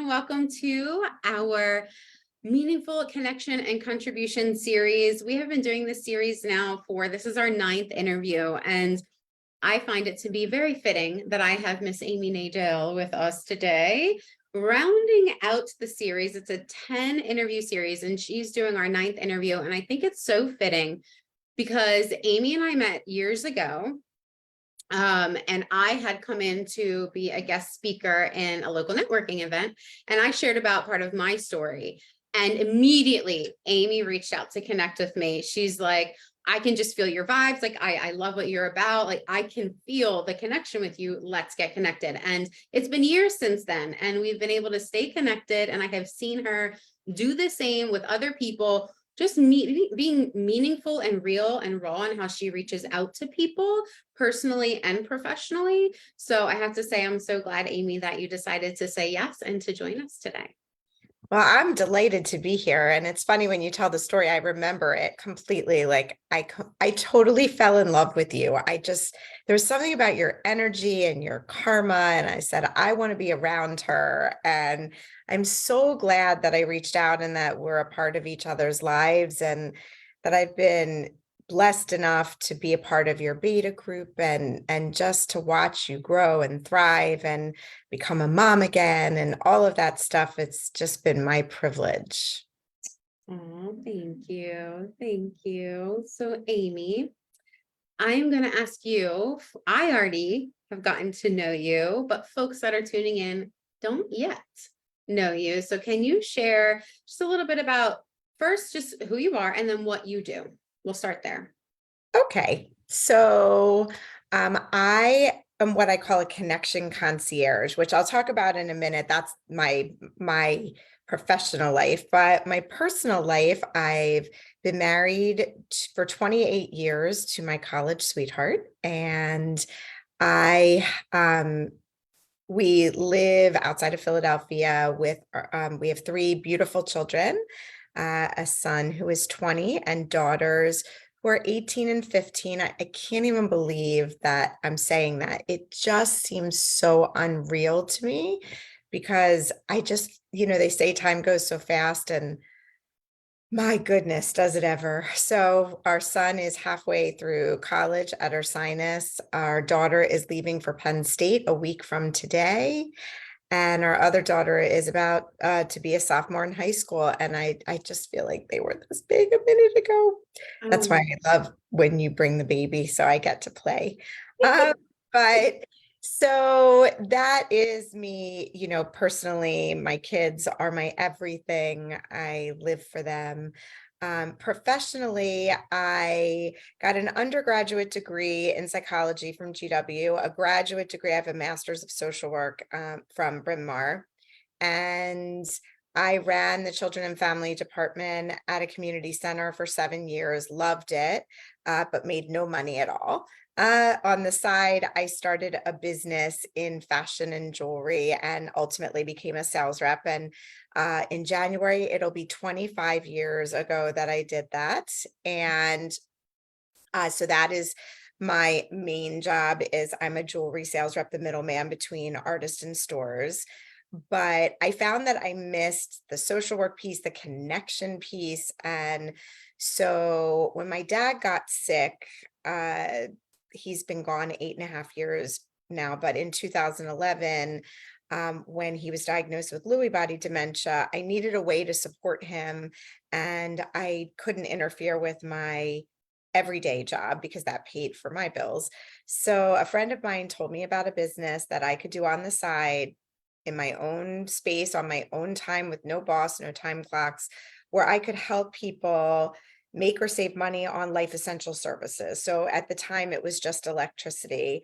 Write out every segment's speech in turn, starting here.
and welcome to our Meaningful Connection and Contribution series. We have been doing this series now this is our 9th interview, and I find it to be very fitting that I have Miss Amy Nadell with us today. Rounding out the series, it's a 10 interview series, and she's doing our 9th interview, and I think it's so fitting because Amy and I met years ago. And I had come in to be a guest speaker in a local networking event, and I shared about part of my story. And immediately Amy reached out to connect with me. She's like, I can just feel your vibes. Like, I love what you're about. Like, I can feel the connection with you. Let's get connected. And it's been years since then, and we've been able to stay connected. And I have seen her do the same with other people, just being meaningful and real and raw in how she reaches out to people personally and professionally. So I have to say, I'm so glad, Amy, that you decided to say yes and to join us today. Well, I'm delighted to be here. And it's funny when you tell the story, I remember it completely. Like I totally fell in love with you. There's something about your energy and your karma. And I said, I want to be around her. And I'm so glad that I reached out and that we're a part of each other's lives and that I've been blessed enough to be a part of your beta group and just to watch you grow and thrive and become a mom again and all of that stuff. It's just been my privilege. Oh, thank you. Thank you. So, Amy, I'm going to ask you, I already have gotten to know you, but folks that are tuning in don't yet know you. So can you share just a little bit about first, just who you are and then what you do? We'll start there. Okay. So I am what I call a connection concierge, which I'll talk about in a minute. That's my professional life, but my personal life, I've been married for 28 years to my college sweetheart, and we live outside of Philadelphia with we have 3 beautiful children, a son who is 20 and daughters who are 18 and 15. I can't even believe that I'm saying that. It just seems so unreal to me because I just, they say time goes so fast, and my goodness, does it ever. So our son is halfway through college at Ursinus. Our daughter is leaving for Penn State a week from today. And our other daughter is about to be a sophomore in high school. And I just feel like they were this big a minute ago. That's why I love when you bring the baby, so I get to play. But so that is me, personally. My kids are my everything. I live for them. Professionally, I got an undergraduate degree in psychology from GW, a graduate degree. I have a master's of social work from Bryn Mawr, and I ran the children and family department at a community center for 7 years, loved it, but made no money at all. On the side, I started a business in fashion and jewelry and ultimately became a sales rep. And in January, it'll be 25 years ago that I did that. And so that is my main job. Is I'm a jewelry sales rep, the middleman between artists and stores. But I found that I missed the social work piece, the connection piece. And so when my dad got sick, he's been gone 8.5 years now, but in 2011, when he was diagnosed with Lewy body dementia, I needed a way to support him, and I couldn't interfere with my everyday job because that paid for my bills. So a friend of mine told me about a business that I could do on the side in my own space, on my own time, with no boss, no time clocks, where I could help people make or save money on life essential services. So at the time, it was just electricity.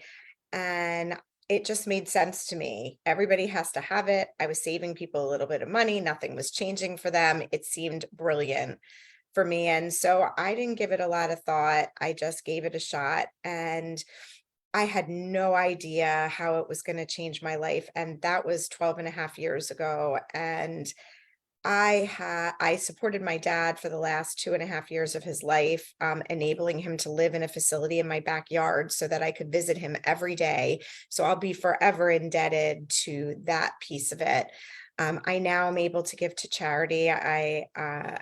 And it just made sense to me. Everybody has to have it. I was saving people a little bit of money. Nothing was changing for them. It seemed brilliant for me. And so I didn't give it a lot of thought. I just gave it a shot. And I had no idea how it was going to change my life. And that was 12.5 years ago. And I supported my dad for the last 2.5 years of his life, enabling him to live in a facility in my backyard so that I could visit him every day. So I'll be forever indebted to that piece of it. I now am able to give to charity. I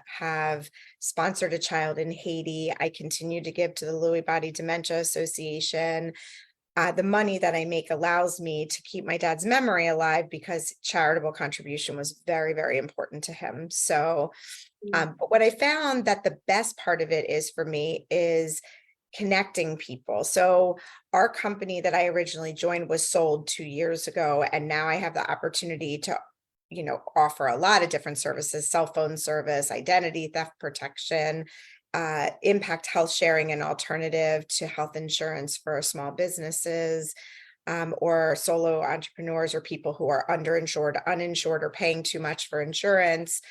have sponsored a child in Haiti. I continue to give to the Lewy Body Dementia Association. The money that I make allows me to keep my dad's memory alive because charitable contribution was very, very important to him. So, but what I found that the best part of it is for me is connecting people. So our company that I originally joined was sold 2 years ago, and now I have the opportunity to, offer a lot of different services: cell phone service, identity theft protection, impact health sharing, and alternative to health insurance for small businesses, or solo entrepreneurs, or people who are underinsured, uninsured, or paying too much for insurance.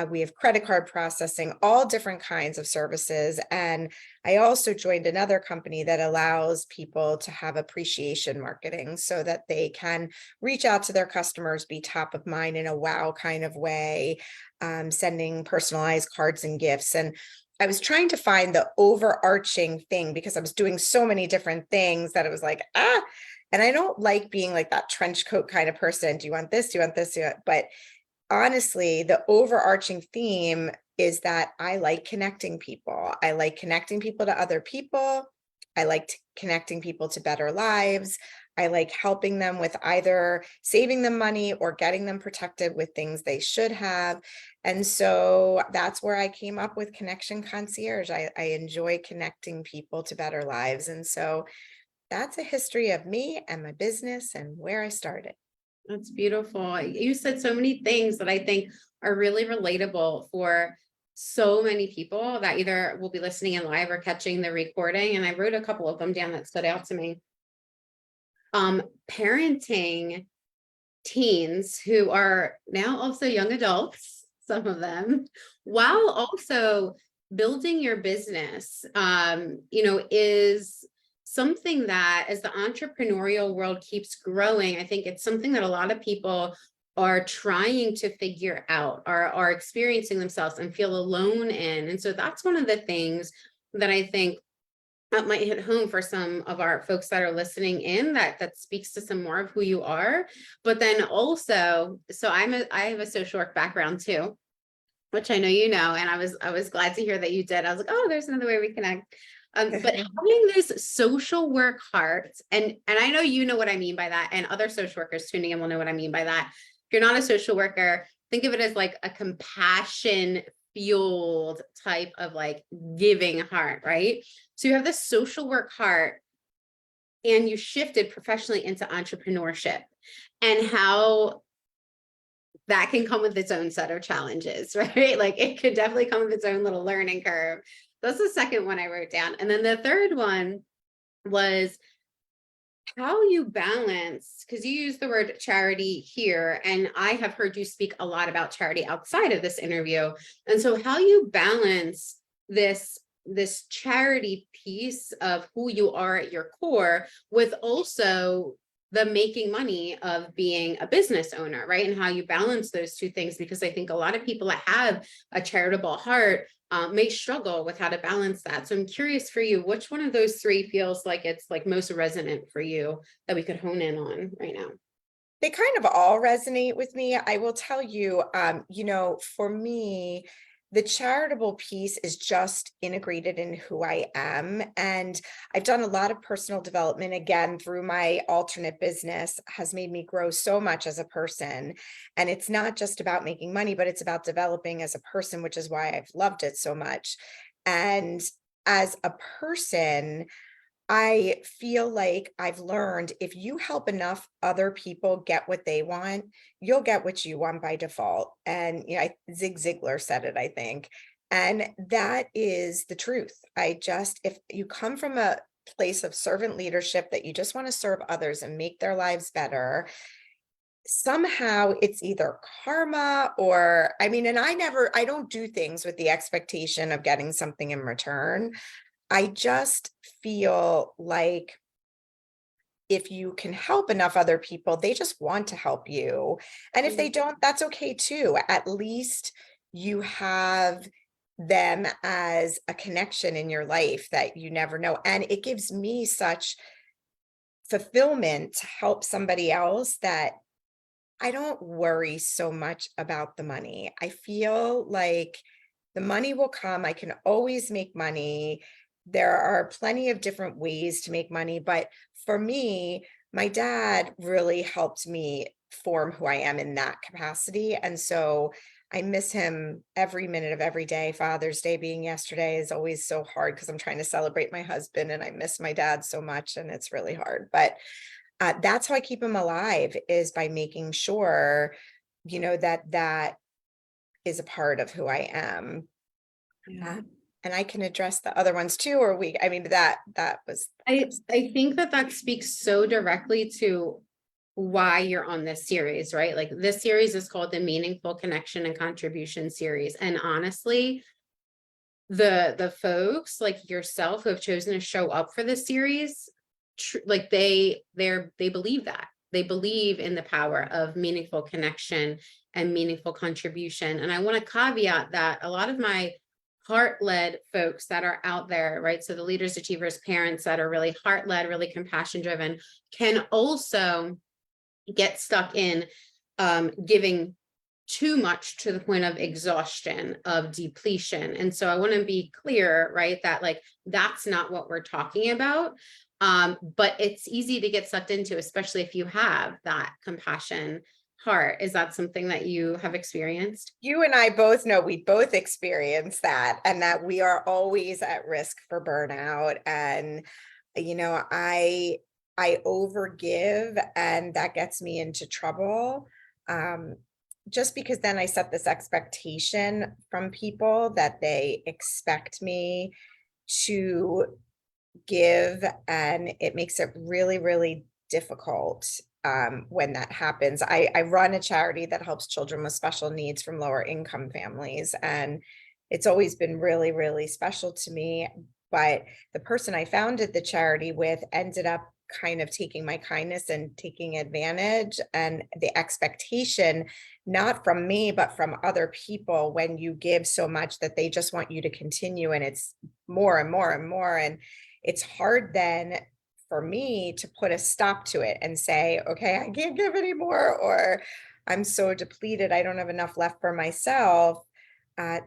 We have credit card processing, all different kinds of services. And I also joined another company that allows people to have appreciation marketing so that they can reach out to their customers, be top of mind in a wow kind of way, sending personalized cards and gifts. And I was trying to find the overarching thing because I was doing so many different things that it was like, and I don't like being like that trench coat kind of person. Do you want this? Do you want this? But honestly, the overarching theme is that I like connecting people. I like connecting people to other people. I like connecting people to better lives. I like helping them with either saving them money or getting them protected with things they should have. And so that's where I came up with Connection Concierge. I enjoy connecting people to better lives. And so that's a history of me and my business and where I started. That's beautiful. You said so many things that I think are really relatable for so many people that either will be listening in live or catching the recording. And I wrote a couple of them down that stood out to me. Parenting teens who are now also young adults, some of them, while also building your business, is something that as the entrepreneurial world keeps growing, I think it's something that a lot of people are trying to figure out, are experiencing themselves and feel alone in. And so that's one of the things that I think that might hit home for some of our folks that are listening in, that speaks to some more of who you are. But then also, so I have a social work background too, which I know you know, and I was glad to hear that you did. I was like, oh, there's another way we connect. But having this social work heart, and I know you know what I mean by that, and other social workers tuning in will know what I mean by that. If you're not a social worker, think of it as like a compassion fueled type of like giving heart, right? So you have this social work heart, and you shifted professionally into entrepreneurship, and how that can come with its own set of challenges, right? Like it could definitely come with its own little learning curve. That's the second one I wrote down. And then the third one was how you balance, because you use the word charity here, and I have heard you speak a lot about charity outside of this interview. And so how you balance this charity piece of who you are at your core with also the making money of being a business owner, right? And how you balance those two things, because I think a lot of people that have a charitable heart may struggle with how to balance that. So I'm curious for you, which one of those three feels like it's like most resonant for you that we could hone in on right now? They kind of all resonate with me. I will tell you, for me, the charitable piece is just integrated in who I am. And I've done a lot of personal development, again, through my alternate business, has made me grow so much as a person. And it's not just about making money, but it's about developing as a person, which is why I've loved it so much. And as a person, I feel like I've learned if you help enough other people get what they want, you'll get what you want by default. And Zig Ziglar said it, I think. And that is the truth. If you come from a place of servant leadership that you just want to serve others and make their lives better, somehow it's either karma or, and I don't do things with the expectation of getting something in return. I just feel like if you can help enough other people, they just want to help you. And if they don't, that's okay too. At least you have them as a connection in your life that you never know. And it gives me such fulfillment to help somebody else that I don't worry so much about the money. I feel like the money will come. I can always make money. There are plenty of different ways to make money, but for me, my dad really helped me form who I am in that capacity. And so I miss him every minute of every day. Father's Day being yesterday is always so hard because I'm trying to celebrate my husband and I miss my dad so much and it's really hard. But that's how I keep him alive, is by making sure, that that is a part of who I am. Yeah. Uh, and I can address the other ones too, or I mean, that was, I think that that speaks so directly to why you're on this series, right? Like this series is called the Meaningful Connection and Contribution series. And honestly, the folks like yourself who have chosen to show up for this series, like they believe that. They believe in the power of meaningful connection and meaningful contribution. And I want to caveat that a lot of my heart-led folks that are out there, right? So the leaders, achievers, parents that are really heart-led, really compassion driven, can also get stuck in giving too much to the point of exhaustion, of depletion. And so I want to be clear, right, that like that's not what we're talking about. But it's easy to get sucked into, especially if you have that compassion heart. Is that something that you have experienced? you and I both know, we both experience that, and that we are always at risk for burnout. And, I overgive, and that gets me into trouble. Um, just because then I set this expectation from people that they expect me to give, and it makes it really, really difficult when that happens. I run a charity that helps children with special needs from lower income families, and it's always been really, really special to me. But the person I founded the charity with ended up kind of taking my kindness and taking advantage, and the expectation, not from me, but from other people, when you give so much that they just want you to continue, and it's more and more and more. And it's hard then for me to put a stop to it and say, okay, I can't give anymore, or I'm so depleted, I don't have enough left for myself.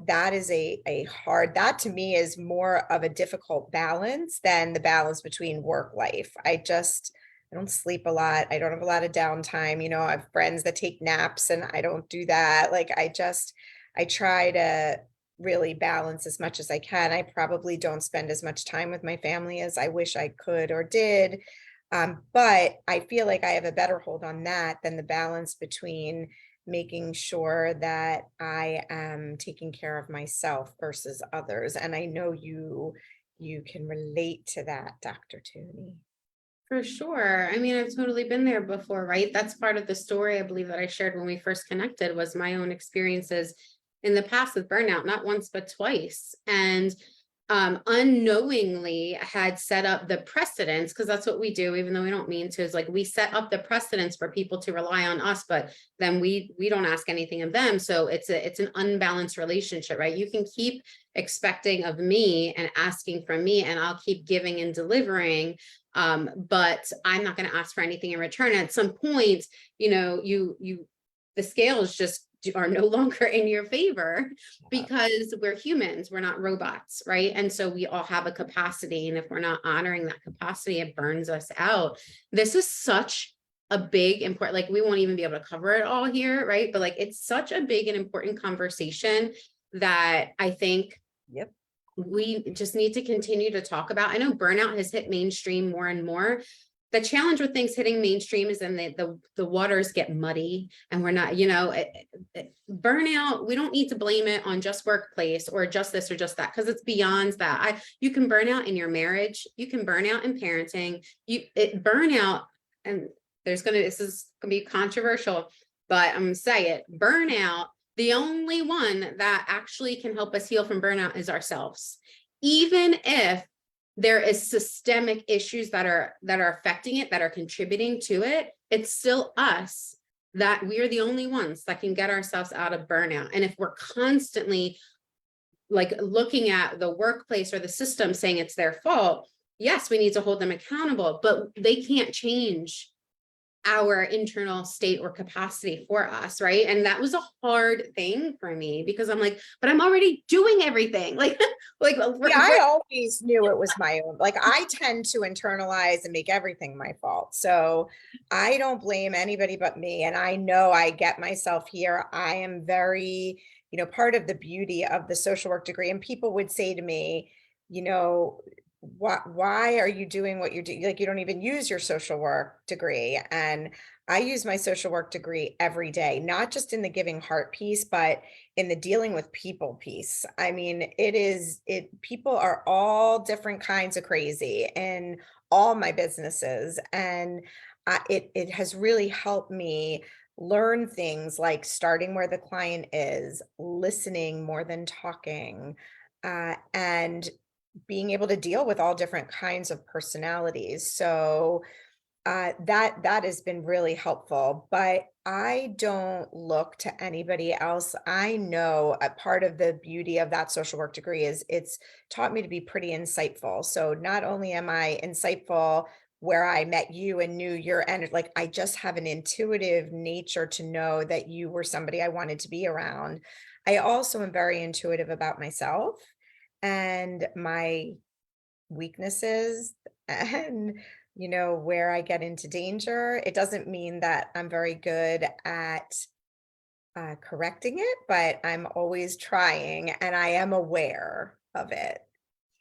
That is a hard, that to me is more of a difficult balance than the balance between work life. I don't sleep a lot. I don't have a lot of downtime. I have friends that take naps and I don't do that. Like I try to really balance as much as I can. I probably don't spend as much time with my family as I wish I could or did. But I feel like I have a better hold on that than the balance between making sure that I am taking care of myself versus others. And I know you can relate to that, Dr. Toni. For sure. I mean, I've totally been there before, right? That's part of the story I believe that I shared when we first connected, was my own experiences in the past with burnout, not once, but twice. And unknowingly had set up the precedents, because that's what we do, even though we don't mean to, is like we set up the precedents for people to rely on us, but then we don't ask anything of them. So it's an unbalanced relationship, right? You can keep expecting of me and asking from me, and I'll keep giving and delivering. But I'm not going to ask for anything in return. At some point, the scales just are no longer in your favor, because we're humans, we're not robots, right? And so we all have a capacity, and if we're not honoring that capacity, it burns us out. This is such a big, important, like we won't even be able to cover it all here, right? But like it's such a big and important conversation that I think Yep. we just need to continue to talk about. I know burnout has hit mainstream more and more. The challenge with things hitting mainstream is then the waters get muddy, and we're not, burnout, we don't need to blame it on just workplace or just this or just that, because it's beyond that. You can burn out in your marriage, you can burn out in parenting, burnout, and this is gonna be controversial, but I'm gonna say it, burnout, the only one that actually can help us heal from burnout is ourselves. Even if there is systemic issues that are affecting it, that are contributing to it, it's still us, that we're the only ones that can get ourselves out of burnout. And if we're constantly like looking at the workplace or the system saying it's their fault, yes, we need to hold them accountable, but they can't change our internal state or capacity for us, right? And that was a hard thing for me because I'm like, but I'm already doing everything. Like Yeah, I always knew it was my own. Like I tend to internalize and make everything my fault. So I don't blame anybody but me. And I know I get myself here. I am very, part of the beauty of the social work degree. And people would say to me, why are you doing what you're doing? Like you don't even use your social work degree. And I use my social work degree every day, not just in the giving heart piece, but in the dealing with people piece. I mean, people are all different kinds of crazy in all my businesses. And it has really helped me learn things like starting where the client is, listening more than talking, and being able to deal with all different kinds of personalities. So that has been really helpful, but I don't look to anybody else. I know a part of the beauty of that social work degree is it's taught me to be pretty insightful. So not only am I insightful where I met you and knew your energy, like I just have an intuitive nature to know that you were somebody I wanted to be around. I also am very intuitive about myself and my weaknesses and where I get into danger. It doesn't mean that I'm very good at correcting it, but I'm always trying and I am aware of it.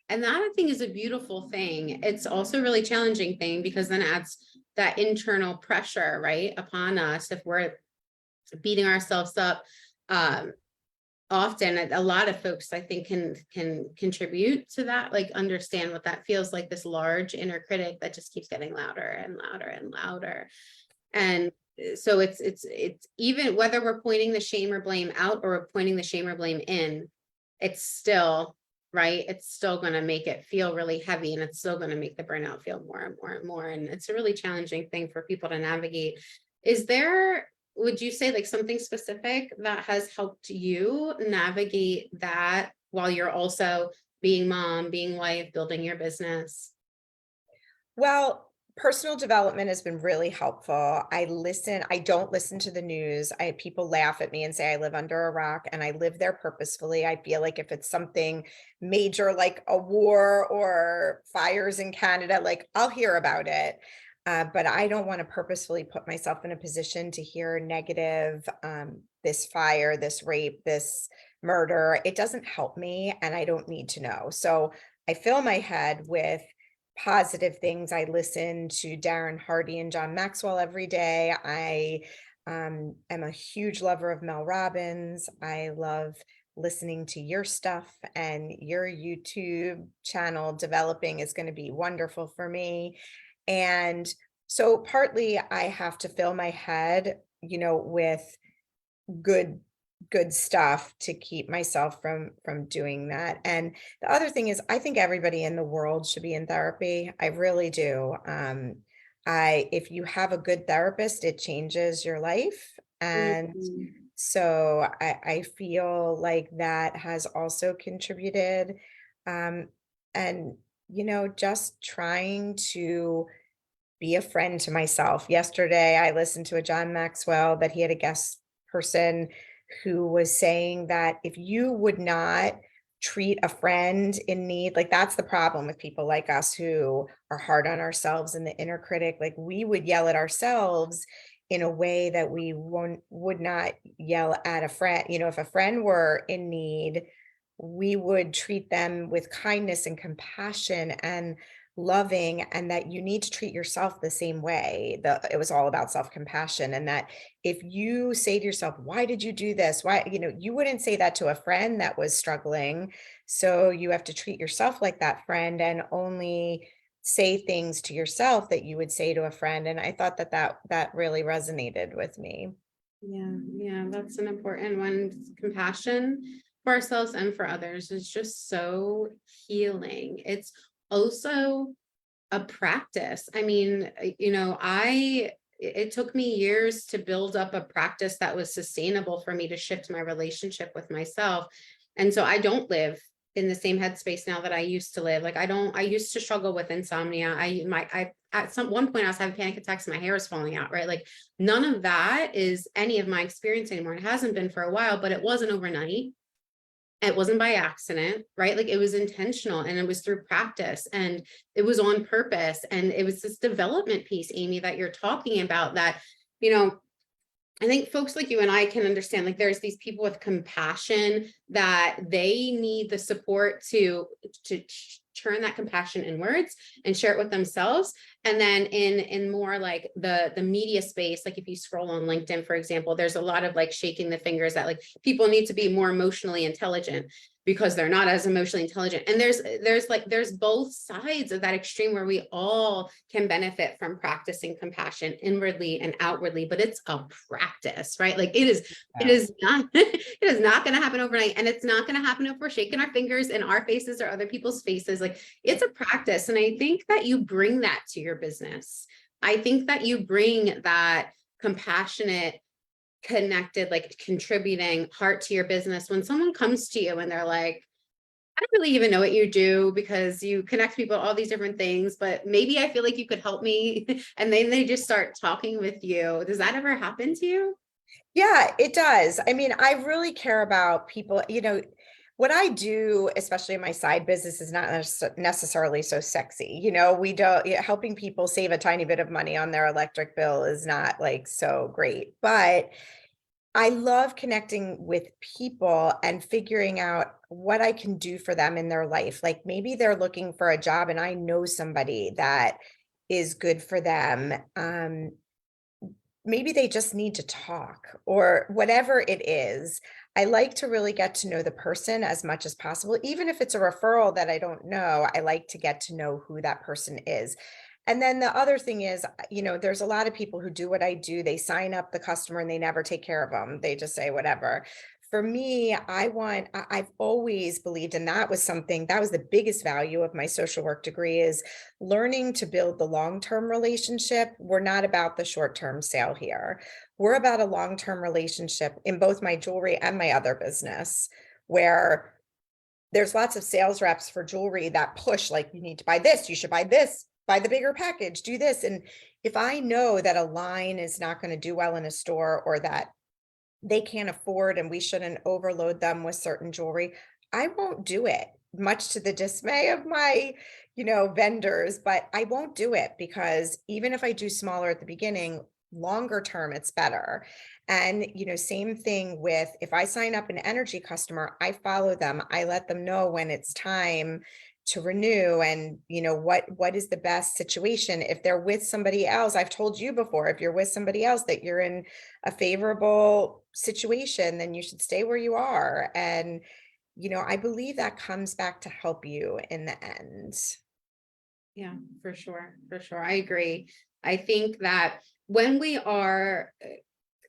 And that I think is a beautiful thing. It's also a really challenging thing because then it adds that internal pressure, right, upon us if we're beating ourselves up. Often a lot of folks I think can contribute to that, like understand what that feels like, this large inner critic that just keeps getting louder and louder and louder. And so it's even whether we're pointing the shame or blame out or we're pointing the shame or blame in, it's still right. It's still going to make it feel really heavy, and it's still going to make the burnout feel more and more and more. And it's a really challenging thing for people to navigate. Is there, would you say, like something specific that has helped you navigate that while you're also being mom, being wife, building your business? Well, personal development has been really helpful. I don't listen to the news. People laugh at me and say I live under a rock, and I live there purposefully. I feel like if it's something major like a war or fires in Canada, like I'll hear about it. But I don't want to purposefully put myself in a position to hear negative, this fire, this rape, this murder. It doesn't help me, and I don't need to know. So I fill my head with positive things. I listen to Darren Hardy and John Maxwell every day. I am a huge lover of Mel Robbins. I love listening to your stuff, and your YouTube channel developing is going to be wonderful for me. And so partly I have to fill my head, with good stuff to keep myself from doing that. And the other thing is I think everybody in the world should be in therapy. I really do. I If you have a good therapist, it changes your life. And Mhm. so I feel like that has also contributed. Um, and just trying to be a friend to myself. Yesterday, I listened to a John Maxwell that he had a guest person who was saying that if you would not treat a friend in need, like that's the problem with people like us who are hard on ourselves and the inner critic, like we would yell at ourselves in a way that we would not yell at a friend. If a friend were in need, we would treat them with kindness and compassion and loving, and that you need to treat yourself the same way. It was all about self-compassion, and that if you say to yourself, why did you do this? Why, you wouldn't say that to a friend that was struggling. So you have to treat yourself like that friend and only say things to yourself that you would say to a friend. And I thought that really resonated with me. Yeah, that's an important one. Compassion for ourselves and for others is just so healing. It's also a practice. I mean, it took me years to build up a practice that was sustainable for me to shift my relationship with myself. And so I don't live in the same headspace now that I used to live. Like I used to struggle with insomnia. At one point I was having panic attacks and my hair was falling out, right? Like none of that is any of my experience anymore. It hasn't been for a while, but it wasn't overnight. It wasn't by accident, right? Like it was intentional and it was through practice and it was on purpose. And it was this development piece, Amy, that you're talking about that, I think folks like you and I can understand, like there's these people with compassion that they need the support to turn that compassion inwards and share it with themselves. And then in more like the media space, like if you scroll on LinkedIn, for example, there's a lot of like shaking the fingers that like people need to be more emotionally intelligent because they're not as emotionally intelligent. And there's both sides of that extreme where we all can benefit from practicing compassion inwardly and outwardly, but it's a practice, right? Like it is not, it is not going to happen overnight. And it's not going to happen if we're shaking our fingers in our faces or other people's faces. Like it's a practice. And I think that you bring that to your business. I think that you bring that compassionate, connected, like contributing heart to your business. When someone comes to you and they're like, I don't really even know what you do because you connect people to all these different things, but maybe I feel like you could help me. And then they just start talking with you. Does that ever happen to you? Yeah, it does. I mean, I really care about people, what I do, especially in my side business, is not necessarily so sexy. We don't, helping people save a tiny bit of money on their electric bill is not like so great, but I love connecting with people and figuring out what I can do for them in their life. Like maybe they're looking for a job and I know somebody that is good for them. Maybe they just need to talk or whatever it is. I like to really get to know the person as much as possible. Even if it's a referral that I don't know, I like to get to know who that person is. And then the other thing is, there's a lot of people who do what I do. They sign up the customer and they never take care of them. They just say whatever. For me, I've always believed, and that was the biggest value of my social work degree, is learning to build the long-term relationship. We're not about the short-term sale here. We're about a long-term relationship in both my jewelry and my other business, where there's lots of sales reps for jewelry that push, like, you need to buy this, you should buy this, buy the bigger package, do this. And if I know that a line is not going to do well in a store, or that they can't afford and we shouldn't overload them with certain jewelry, I won't do it, much to the dismay of my, vendors, but I won't do it, because even if I do smaller at the beginning, longer term, it's better. And, same thing with, if I sign up an energy customer, I follow them. I let them know when it's time to renew, and what is the best situation. If they're with somebody else, I've told you before, if you're with somebody else that you're in a favorable situation, then you should stay where you are. And I believe that comes back to help you in the end. Yeah, for sure. For sure. I agree. I think that when we are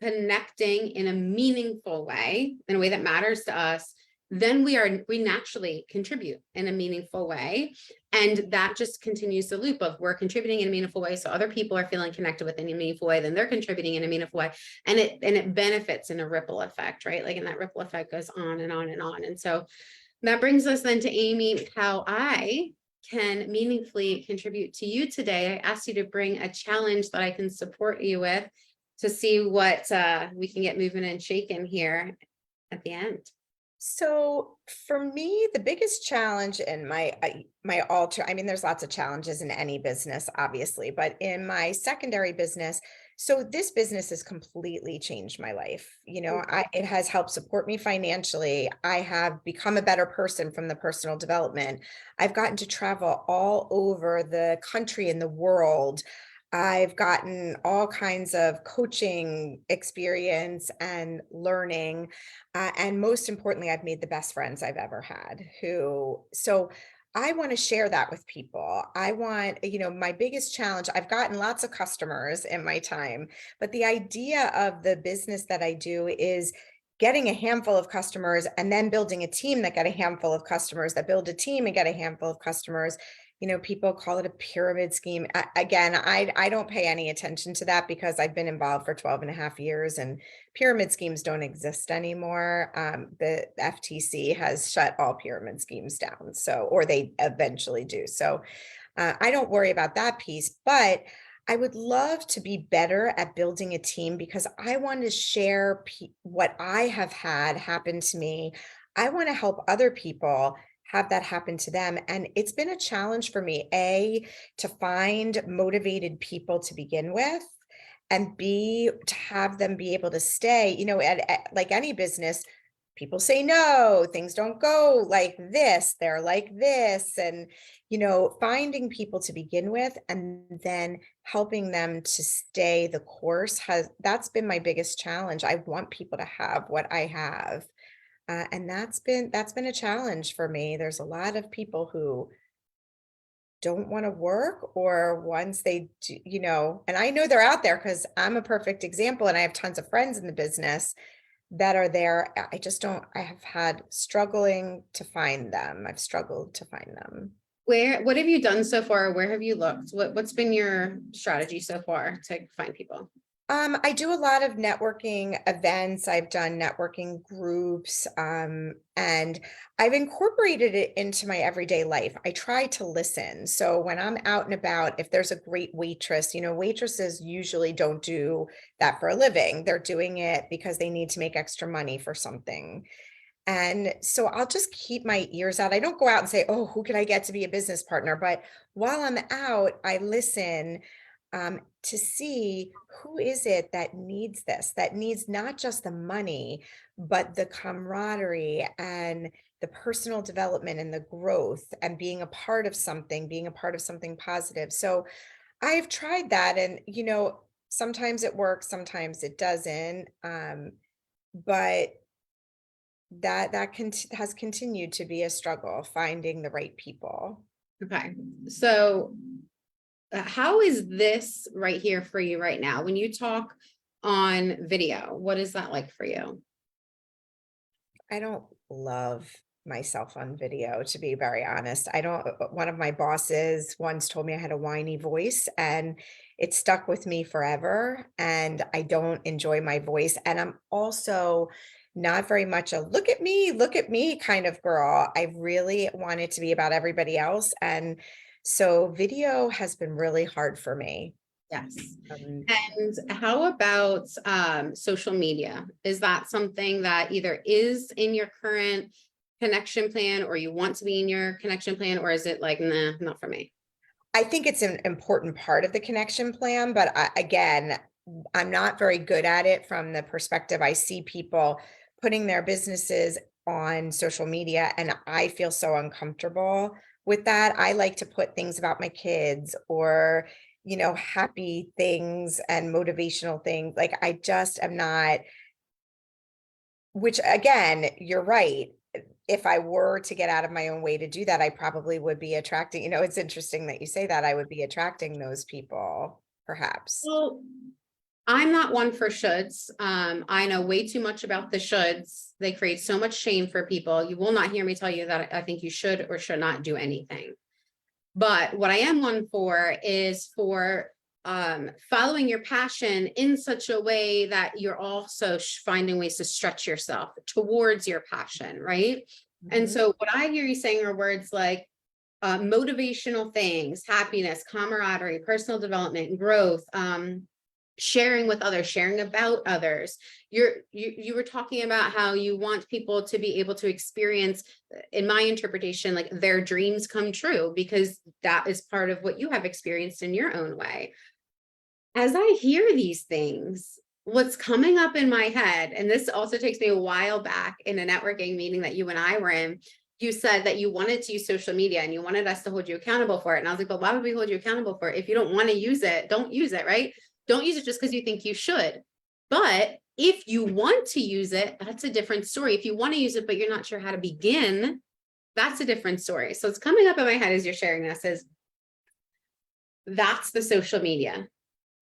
connecting in a meaningful way, in a way that matters to us, then we naturally contribute in a meaningful way. And that just continues the loop of, we're contributing in a meaningful way, so other people are feeling connected with in a meaningful way, then they're contributing in a meaningful way. And it benefits in a ripple effect, right? Like, and that ripple effect goes on and on and on. And so that brings us then to, Amy, how I can meaningfully contribute to you today. I asked you to bring a challenge that I can support you with to see what we can get moving and shaking here at the end. So for me, the biggest challenge in I mean, there's lots of challenges in any business, obviously, but in my secondary business, so this business has completely changed my life. It has helped support me financially. I have become a better person from the personal development. I've gotten to travel all over the country and the world. I've gotten all kinds of coaching experience and learning. And most importantly, I've made the best friends I've ever had, so I want to share that with people. I want, my biggest challenge, I've gotten lots of customers in my time, but the idea of the business that I do is getting a handful of customers and then building a team that get a handful of customers, that build a team and get a handful of customers. people call it a pyramid scheme. Again, I don't pay any attention to that because I've been involved for 12 and a half years and pyramid schemes don't exist anymore. The FTC has shut all pyramid schemes down. So, or they eventually do. So I don't worry about that piece, but I would love to be better at building a team because I want to share what I have had happen to me. I want to help other people have that happen to them. And it's been a challenge for me, A, to find motivated people to begin with, and B, to have them be able to stay. Like any business, people say no, things don't go like this, they're like this. And, finding people to begin with and then helping them to stay the course that's been my biggest challenge. I want people to have what I have. And that's been a challenge for me. There's a lot of people who don't want to work, or once they do, and I know they're out there because I'm a perfect example and I have tons of friends in the business that are there. I just don't, I have had struggling to find them. I've struggled to find them. What have you done so far? Where have you looked? What's been your strategy so far to find people? I do a lot of networking events. I've done networking groups, and I've incorporated it into my everyday life. I try to listen. So when I'm out and about, if there's a great waitress, waitresses usually don't do that for a living. They're doing it because they need to make extra money for something. And so I'll just keep my ears out. I don't go out and say, oh, who can I get to be a business partner? But while I'm out, I listen to see who is it that needs this, that needs not just the money, but the camaraderie and the personal development and the growth and being a part of something positive. So I've tried that, and sometimes it works, sometimes it doesn't. But has continued to be a struggle finding the right people. Okay. So how is this right here for you right now? When you talk on video, what is that like for you? I don't love myself on video, to be very honest. I don't, one of my bosses once told me I had a whiny voice, and it stuck with me forever. And I don't enjoy my voice. And I'm also not very much a look at me kind of girl. I really want it to be about everybody else. And so video has been really hard for me. Yes. Um, And how about social media? Is that something that either is in your current connection plan, or you want to be in your connection plan, or is it like, nah, not for me? I think it's an important part of the connection plan, but again, I'm not very good at it from the perspective I see people putting their businesses on social media, and I feel so uncomfortable with that. I like to put things about my kids, or happy things and motivational things. Like, I just am not, which again, you're right. If I were to get out of my own way to do that, I probably would be attracting, it's interesting that you say that. I would be attracting those people, perhaps. Well, I'm not one for shoulds. I know way too much about the shoulds. They create so much shame for people. You will not hear me tell you that I think you should or should not do anything. But what I am one for is for following your passion in such a way that you're also finding ways to stretch yourself towards your passion, right? And Mhm. so what I hear you saying are words like motivational things, happiness, camaraderie, personal development, growth, sharing with others, sharing about others. You were talking about how you want people to be able to experience, in my interpretation, like their dreams come true, because that is part of what you have experienced in your own way. As I hear these things, what's coming up in my head, and this also takes me a while back in a networking meeting that you and I were in, you said that you wanted to use social media and you wanted us to hold you accountable for it. And I was like, but why would we hold you accountable for it? If you don't want to use it, don't use it, right? Don't use it just because you think you should. But if you want to use it, that's a different story. If you want to use it, but you're not sure how to begin, that's a different story. So it's coming up in my head as you're sharing this is, that's the social media.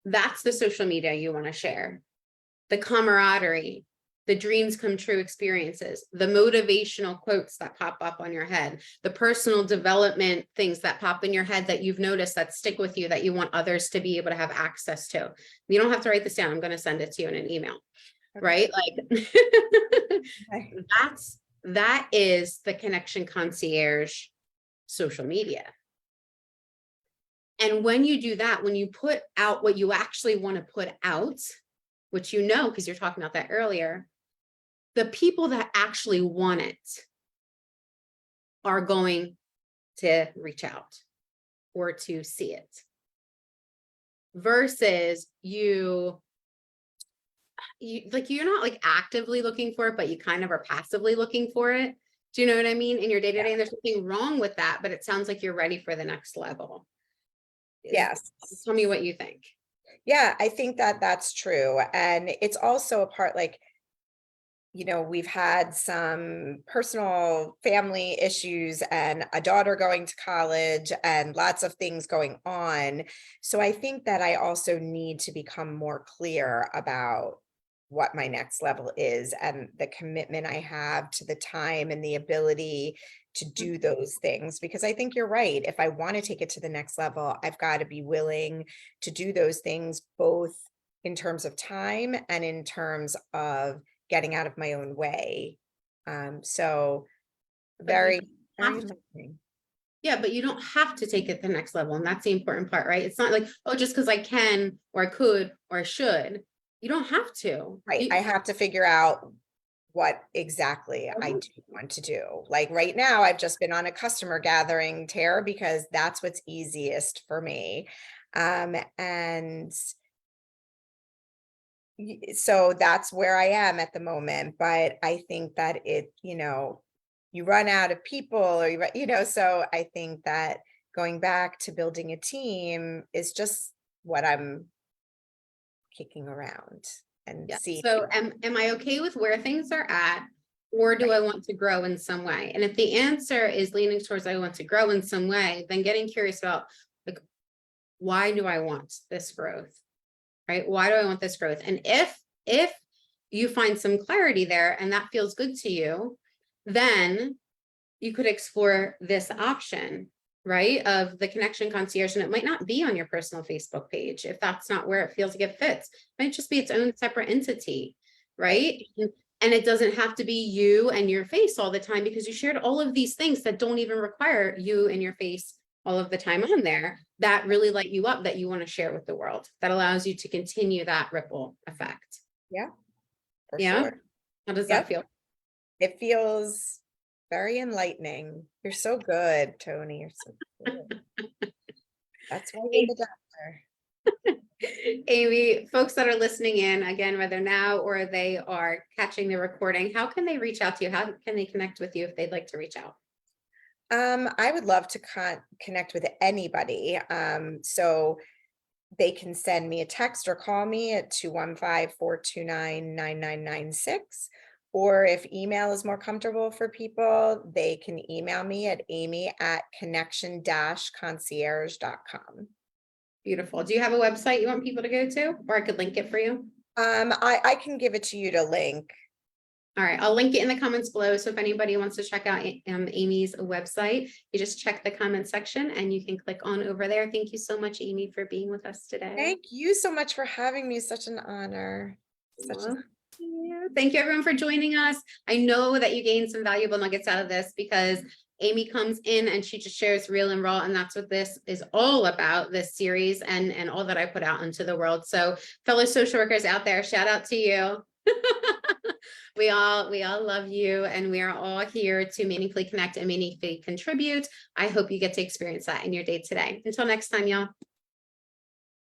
That's the social media you want to share. The camaraderie, the dreams come true experiences, the motivational quotes that pop up on your head, the personal development things that pop in your head that you've noticed that stick with you, that you want others to be able to have access to. You don't have to write this down. I'm going to send it to you in an email, right? Like Okay. that is the Connection Concierge social media. And when you do that, when you put out what you actually want to put out, which you know, because you're talking about that earlier, the people that actually want it are going to reach out or to see it. Versus you're not like actively looking for it, but you kind of are passively looking for it. Do you know what I mean? In your day-to-day, and there's nothing wrong with that, but it sounds like you're ready for the next level. Yes. Tell me what you think. Yeah, I think that that's true. And it's also a part, like, you know, we've had some personal family issues and a daughter going to college and lots of things going on. So I think that I also need to become more clear about what my next level is and the commitment I have to the time and the ability to do those things. Because I think you're right. If I want to take it to the next level, I've got to be willing to do those things, both in terms of time and in terms of getting out of my own way. So very, very enlightening. Yeah, but you don't have to take it to the next level. And that's the important part, right? It's not like, oh, just because I can, or I could, or I should. You don't have to. Right. I have to figure out what exactly I do want to do. Like right now, I've just been on a customer gathering tear because that's what's easiest for me. And so that's where I am at the moment. But I think that you run out of people, or so I think that going back to building a team is just what I'm kicking around and Yeah. see. So am I okay with where things are at, or do I want to grow in some way? And if the answer is leaning towards I want to grow in some way, then getting curious about, like, why do I want this growth? Right? Why do I want this growth? And if you find some clarity there and that feels good to you, then you could explore this option, right, of the Connection Concierge. And it might not be on your personal Facebook page if that's not where it feels like it fits. It might just be its own separate entity, right? And it doesn't have to be you and your face all the time, because you shared all of these things that don't even require you and your face all of the time on there, that really light you up, that you want to share with the world, that allows you to continue that ripple effect. Yeah, for Yeah. sure. How does that feel? It feels very enlightening. You're so good, Toni. You're so good. That's why you're the doctor. Amy, folks that are listening in, again, whether now or they are catching the recording, how can they reach out to you? How can they connect with you if they'd like to reach out? I would love to connect with anybody. So they can send me a text or call me at 215-429-9996. Or if email is more comfortable for people, they can email me at amy@connection-concierge.com. Beautiful. Do you have a website you want people to go to, or I could link it for you? I can give it to you to link. All right, I'll link it in the comments below. So if anybody wants to check out Amy's website, you just check the comment section and you can click on over there. Thank you so much, Amy, for being with us today. Thank you so much for having me. Such an honor. Thank you, everyone, for joining us. I know that you gained some valuable nuggets out of this, because Amy comes in and she just shares real and raw, and that's what this is all about, this series and all that I put out into the world. So fellow social workers out there, shout out to you. We all love you, and we are all here to meaningfully connect and meaningfully contribute. I hope you get to experience that in your day today. Until next time, y'all.